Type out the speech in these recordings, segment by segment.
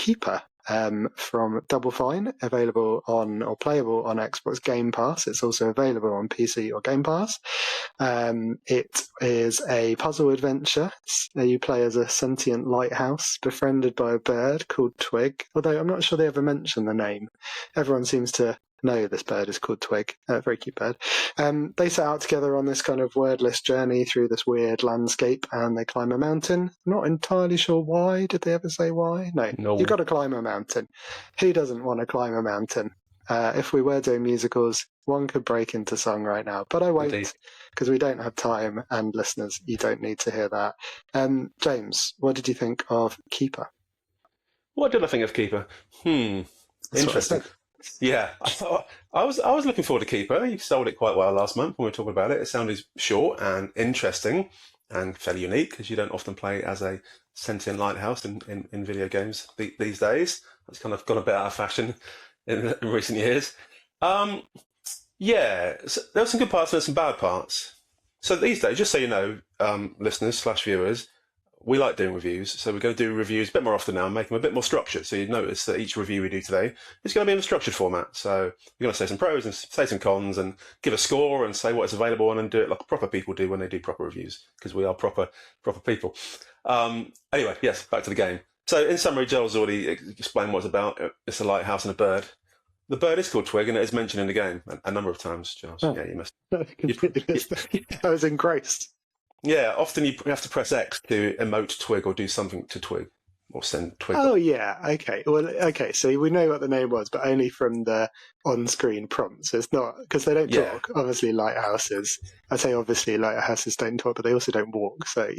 Keeper from Double Fine, available on or playable on Xbox Game Pass. It's also available on PC or Game Pass. It is a puzzle adventure. You play as a sentient lighthouse befriended by a bird called Twig, although I'm not sure they ever mention the name. Everyone seems to know this bird is called Twig. Very cute bird. They set out together on this kind of wordless journey through this weird landscape, and they climb a mountain. I'm not entirely sure why. Did they ever say why? No. You've got to climb a mountain. Who doesn't want to climb a mountain? If we were doing musicals, one could break into song right now, but I won't, because we don't have time, and listeners, you don't need to hear that. James, what did you think of Keeper? What did I think of Keeper? Interesting. Yeah, I was looking forward to Keeper. You sold it quite well last month when we were talking about it. It sounded short and interesting and fairly unique, because you don't often play as a sentient lighthouse in video games these days. It's kind of gone a bit out of fashion in recent years. Yeah, so there were some good parts and some bad parts. So these days, just so you know, listeners/viewers, we like doing reviews, so we're going to do reviews a bit more often now and make them a bit more structured. So you notice that each review we do today is going to be in a structured format. So we're going to say some pros and say some cons and give a score and say what it's available on and do it like proper people do when they do proper reviews, because we are proper people. Anyway, yes, back to the game. So in summary, Joel's already explained what it's about. It's a lighthouse and a bird. The bird is called Twig, and it is mentioned in the game a number of times, Giles. Oh. Yeah, you must. I was engrossed. Yeah, often you have to press X to emote Twig or do something to Twig or send Twig. Oh, yeah. Okay. Well, okay. So we know what the name was, but only from the on-screen prompts. It's not, because they don't talk. Obviously, lighthouses. I say obviously lighthouses don't talk, but they also don't walk. So,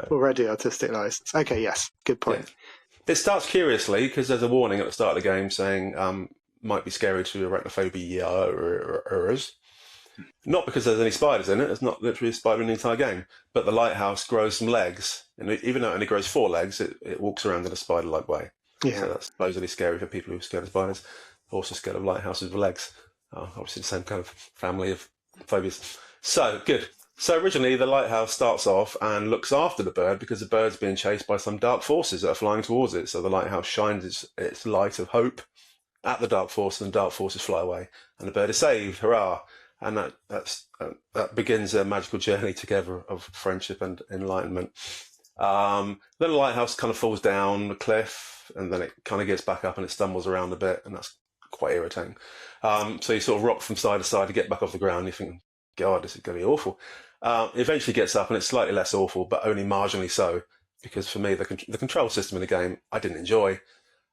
already artistic license. Okay, yes. Good point. Yeah. It starts curiously because there's a warning at the start of the game saying might be scary to arachnophobia. Not because there's any spiders in it. There's not literally a spider in the entire game. But the lighthouse grows some legs. And even though it only grows 4 legs, it walks around in a spider-like way. Yeah. So that's supposedly scary for people who are scared of spiders. Also scared of lighthouses with legs. Obviously the same kind of family of phobias. So, good. So originally the lighthouse starts off and looks after the bird because the bird's being chased by some dark forces that are flying towards it. So the lighthouse shines its light of hope at the dark forces, and the dark forces fly away. And the bird is saved. Hurrah! And that begins a magical journey together of friendship and enlightenment. Then the lighthouse kind of falls down the cliff, and then it kind of gets back up and it stumbles around a bit, and that's quite irritating. So you sort of rock from side to side to get back off the ground. You think, God, this is going to be awful. It eventually gets up, and it's slightly less awful, but only marginally so, because for me, the control system in the game, I didn't enjoy.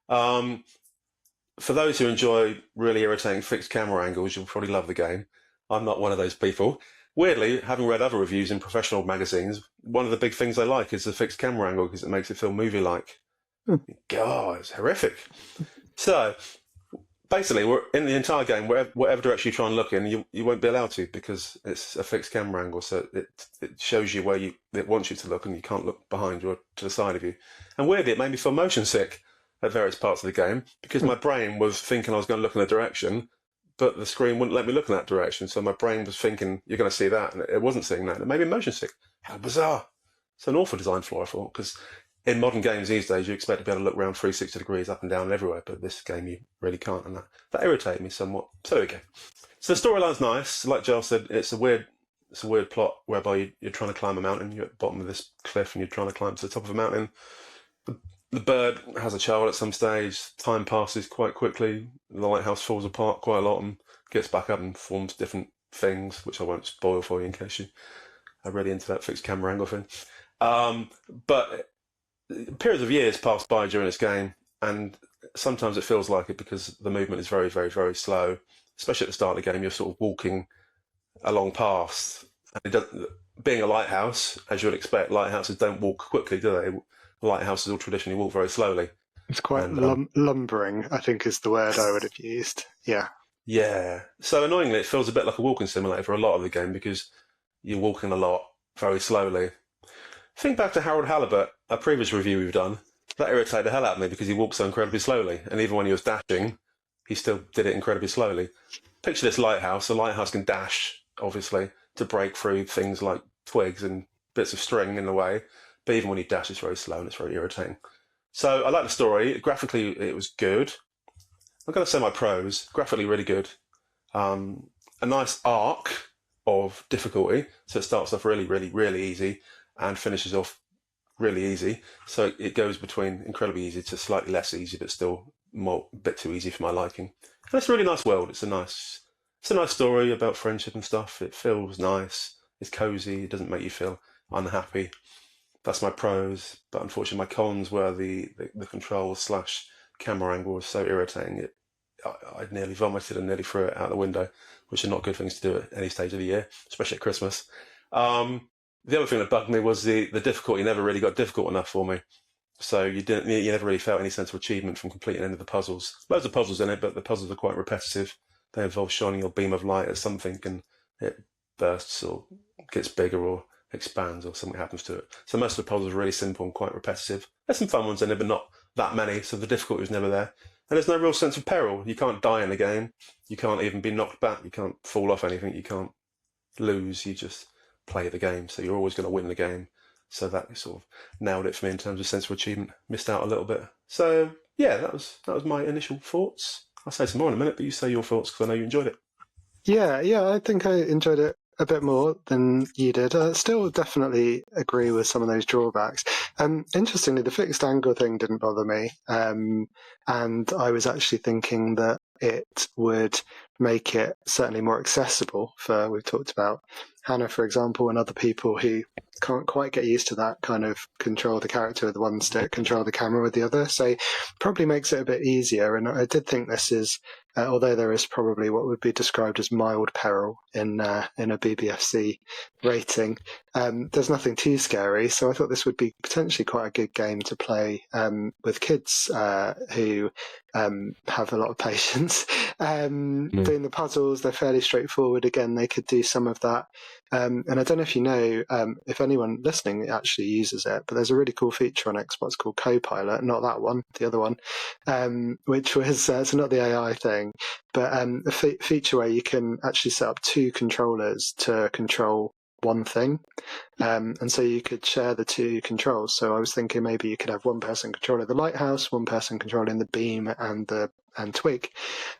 For those who enjoy really irritating fixed camera angles, you'll probably love the game. I'm not one of those people. Weirdly, having read other reviews in professional magazines, one of the big things I like is the fixed camera angle because it makes it feel movie-like. God, it's horrific. So, basically, we're in the entire game, whatever direction you try and look in, you won't be allowed to because it's a fixed camera angle. So it shows you where it wants you to look, and you can't look behind you or to the side of you. And weirdly, it made me feel motion sick at various parts of the game because my brain was thinking I was going to look in a direction, but the screen wouldn't let me look in that direction. So my brain was thinking, you're going to see that. And it wasn't seeing that. And it made me motion sick. How bizarre. It's an awful design flaw, I thought, because in modern games these days, you expect to be able to look around 360 degrees up and down and everywhere. But this game, you really can't. And that irritated me somewhat. So there we go. So the storyline's nice. Like Giles said, it's a weird plot whereby you're trying to climb a mountain. You're at the bottom of this cliff and you're trying to climb to the top of a mountain. The bird has a child at some stage. Time passes quite quickly. The lighthouse falls apart quite a lot and gets back up and forms different things, which I won't spoil for you in case you are really into that fixed camera angle thing. But periods of years pass by during this game, and sometimes it feels like it because the movement is very, very, very slow. Especially at the start of the game, you're sort of walking along paths. And being a lighthouse, as you would expect, lighthouses don't walk quickly, do they? Lighthouses all traditionally walk very slowly. It's quite lumbering, I think is the word I would have used. Yeah. Yeah. So annoyingly, it feels a bit like a walking simulator for a lot of the game because you're walking a lot very slowly. Think back to Harold Halibut, a previous review we've done. That irritated the hell out of me because he walked so incredibly slowly. And even when he was dashing, he still did it incredibly slowly. Picture this lighthouse. The lighthouse can dash, obviously, to break through things like twigs and bits of string in the way. But even when he dashes, it's very slow and it's very irritating. So I like the story. Graphically, it was good. I'm going to say my pros. Graphically, really good. A nice arc of difficulty. So it starts off really, really, really easy and finishes off really easy. So it goes between incredibly easy to slightly less easy, but still a bit too easy for my liking. And it's a really nice world. It's a nice story about friendship and stuff. It feels nice. It's cozy. It doesn't make you feel unhappy. That's my pros. But unfortunately, my cons were the controls slash camera angle was so irritating. I'd nearly vomited and nearly threw it out the window, which are not good things to do at any stage of the year, especially at Christmas. The other thing that bugged me was the difficulty never really got difficult enough for me. So you never really felt any sense of achievement from completing any of the puzzles. Loads of puzzles in it, but the puzzles are quite repetitive. They involve shining your beam of light at something and it bursts or gets bigger or expands or something happens to it. So most of the puzzles are really simple and quite repetitive. There's some fun ones in it, but not that many, so the difficulty was never there. And there's no real sense of peril. You can't die in the game. You can't even be knocked back. You can't fall off anything. You can't lose. You just play the game. So you're always going to win the game. So that sort of nailed it for me in terms of sense of achievement. Missed out a little bit. So yeah, that was my initial thoughts. I'll say some more in a minute, but you say your thoughts because I know you enjoyed it. Yeah, I think I enjoyed it a bit more than you did. Still definitely agree with some of those drawbacks. Interestingly, the fixed angle thing didn't bother me. And I was actually thinking that it would make it certainly more accessible for, we've talked about Hannah, for example, and other people who can't quite get used to that kind of control the character with one stick, control the camera with the other. So probably makes it a bit easier. And I did think this is, although there is probably what would be described as mild peril in a BBFC rating, there's nothing too scary. So I thought this would be potentially quite a good game to play with kids who have a lot of patience. Doing the puzzles, they're fairly straightforward. Again, they could do some of that. And I don't know if you know, if anyone listening actually uses it, but there's a really cool feature on Xbox called Copilot, not that one, the other one, which was, so not the AI thing, but a feature where you can actually set up two controllers to control one thing. And so you could share the two controls. So I was thinking maybe you could have one person controlling the lighthouse, one person controlling the beam and Twig.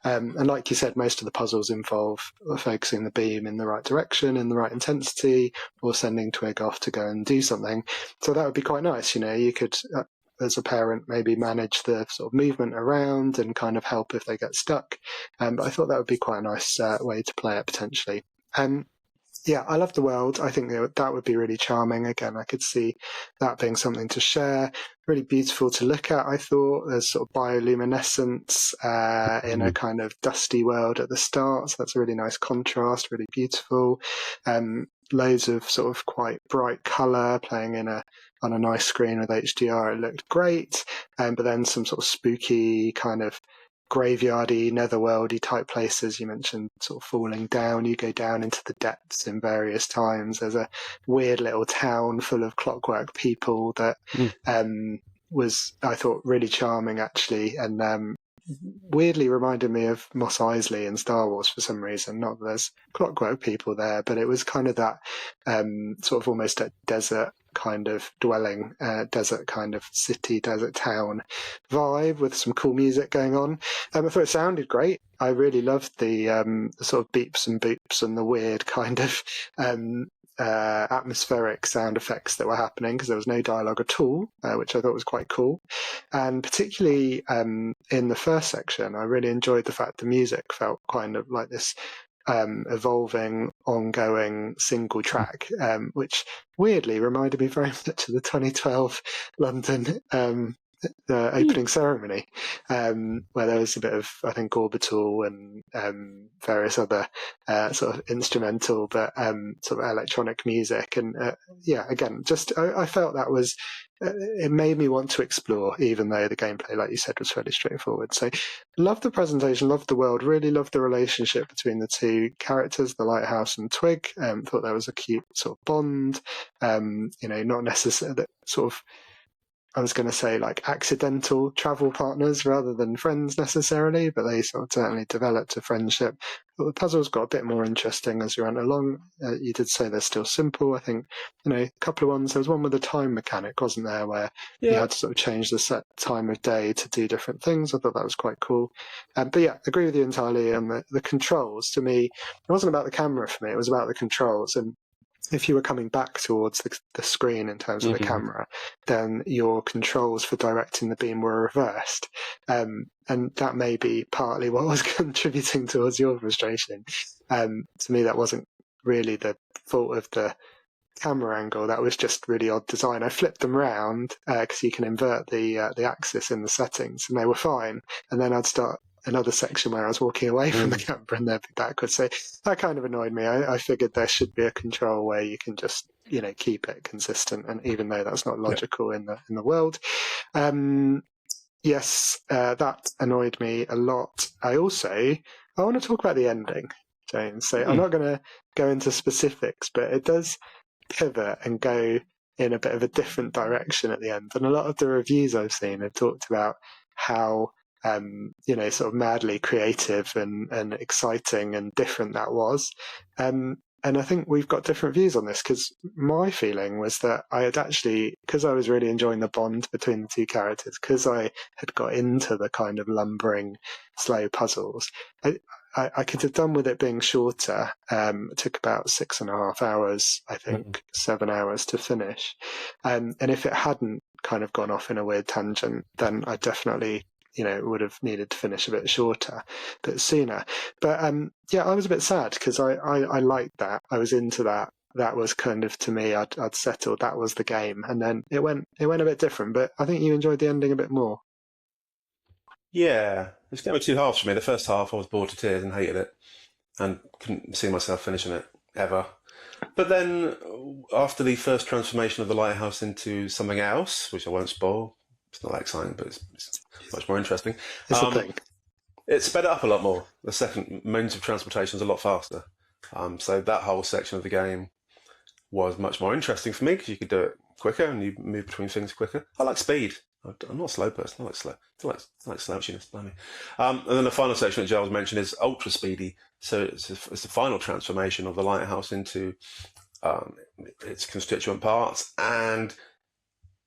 And like you said, most of the puzzles involve focusing the beam in the right direction, in the right intensity, or sending Twig off to go and do something. So that would be quite nice. You could, as a parent, maybe manage the sort of movement around and kind of help if they get stuck. But I thought that would be quite a nice way to play it potentially. Yeah, I love the world. I think that would be really charming. Again, I could see that being something to share. Really beautiful to look at, I thought. There's sort of bioluminescence in a kind of dusty world at the start. So that's a really nice contrast, really beautiful. Loads of sort of quite bright colour playing on a nice screen with HDR. It looked great. But then some sort of spooky kind of graveyardy, netherworldy type places. You mentioned sort of falling down. You go down into the depths in various times. There's a weird little town full of clockwork people that was, I thought, really charming actually, and weirdly reminded me of Mos Eisley in Star Wars for some reason. Not that there's clockwork people there, but it was kind of that sort of almost a desert kind of dwelling, desert kind of city, desert town vibe with some cool music going on. I thought it sounded great. I really loved the sort of beeps and boops and the weird kind of atmospheric sound effects that were happening because there was no dialogue at all, which I thought was quite cool. And particularly in the first section, I really enjoyed the fact the music felt kind of like this evolving, ongoing single track, which weirdly reminded me very much of the 2012 London opening ceremony, where there was a bit of, I think, orbital and various other sort of instrumental but sort of electronic music. And yeah, again, just I felt that was, it made me want to explore, even though the gameplay, like you said, was fairly straightforward. So loved the presentation, loved the world, really loved the relationship between the two characters, the lighthouse and Twig. Thought there was a cute sort of bond, not necessarily that sort of, I was going to say like accidental travel partners rather than friends necessarily, but they sort of certainly developed a friendship. But the puzzles got a bit more interesting as we went along. You did say they're still simple. I think, a couple of ones. There was one with a time mechanic, wasn't there, where you had to sort of change the set time of day to do different things. I thought that was quite cool. But yeah, agree with you entirely on the controls. To me, it wasn't about the camera for me. It was about the controls. And if you were coming back towards the screen in terms of the camera, then your controls for directing the beam were reversed. And that may be partly what was contributing towards your frustration. To me, that wasn't really the fault of the camera angle. That was just really odd design. I flipped them round because you can invert the axis in the settings, and they were fine. And then I'd start another section where I was walking away from the camera and they'd be backwards. So that kind of annoyed me. I figured there should be a control where you can just, keep it consistent. And even though that's not logical in the world, yes, that annoyed me a lot. I want to talk about the ending, James. So I'm not going to go into specifics, but it does pivot and go in a bit of a different direction at the end. And a lot of the reviews I've seen have talked about how sort of madly creative and exciting and different that was. And I think we've got different views on this, because my feeling was that I had actually, because I was really enjoying the bond between the two characters, because I had got into the kind of lumbering, slow puzzles, I could have done with it being shorter. It took about 6.5 hours, I think, 7 hours to finish. And if it hadn't kind of gone off in a weird tangent, then I definitely would have needed to finish a bit shorter, a bit sooner. But yeah, I was a bit sad because I liked that. I was into that. That was kind of, to me, I'd settled. That was the game, and then it went a bit different. But I think you enjoyed the ending a bit more. Yeah, it's kind of two halves for me. The first half, I was bored to tears and hated it, and couldn't see myself finishing it ever. But then, after the first transformation of the lighthouse into something else, which I won't spoil, it's not that exciting, but it's much more interesting. It's a thing. It sped it up a lot more. The second means of transportation is a lot faster. So that whole section of the game was much more interesting for me because you could do it quicker and you move between things quicker. I like speed. I'm not a slow person. I like slow. I like slouchiness. And then the final section that Giles mentioned is ultra speedy. So it's the final transformation of the lighthouse into its constituent parts, and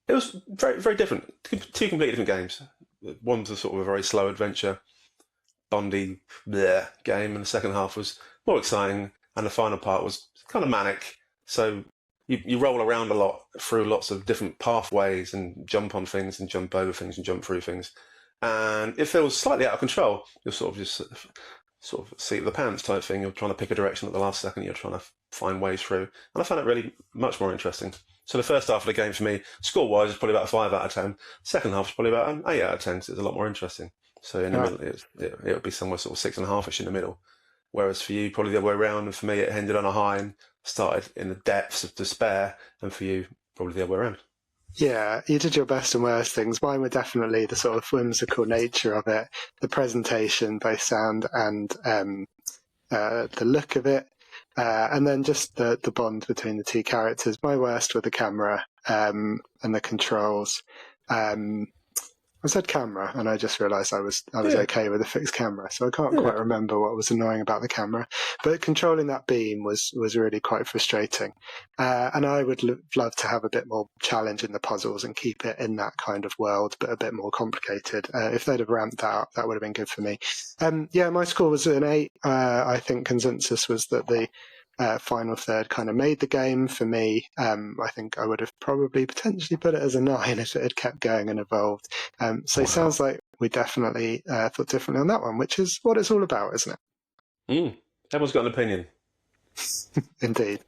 it was very, very different. Two completely different games. One's a sort of a very slow adventure, Bondy game, and the second half was more exciting, and the final part was kind of manic. So you roll around a lot through lots of different pathways and jump on things and jump over things and jump through things. And it feels slightly out of control. You're sort of seat of the pants type thing. You're trying to pick a direction at the last second. You're trying to find ways through. And I found it really much more interesting. So the first half of the game for me, score-wise, is probably about a 5 out of 10. Second half is probably about an 8 out of 10, so it's a lot more interesting. So in the middle, it would be somewhere sort of 6.5-ish in the middle. Whereas for you, probably the other way around, and for me, it ended on a high and started in the depths of despair, and for you, probably the other way around. Yeah, you did your best and worst things. Mine were definitely the sort of whimsical nature of it, the presentation, both sound and the look of it, and then just the bond between the two characters. My worst were the camera and the controls. I said camera, and I just realised I was okay with a fixed camera, so I can't quite remember what was annoying about the camera. But controlling that beam was really quite frustrating, and I would love to have a bit more challenge in the puzzles and keep it in that kind of world, but a bit more complicated. If they'd have ramped that up, that would have been good for me. Yeah, my score was an 8. I think consensus was that the final third kind of made the game for me. I think I would have probably potentially put it as a 9 if it had kept going and evolved. So it sounds like we definitely thought differently on that one, which is what it's all about, isn't it? Everyone's got an opinion. Indeed.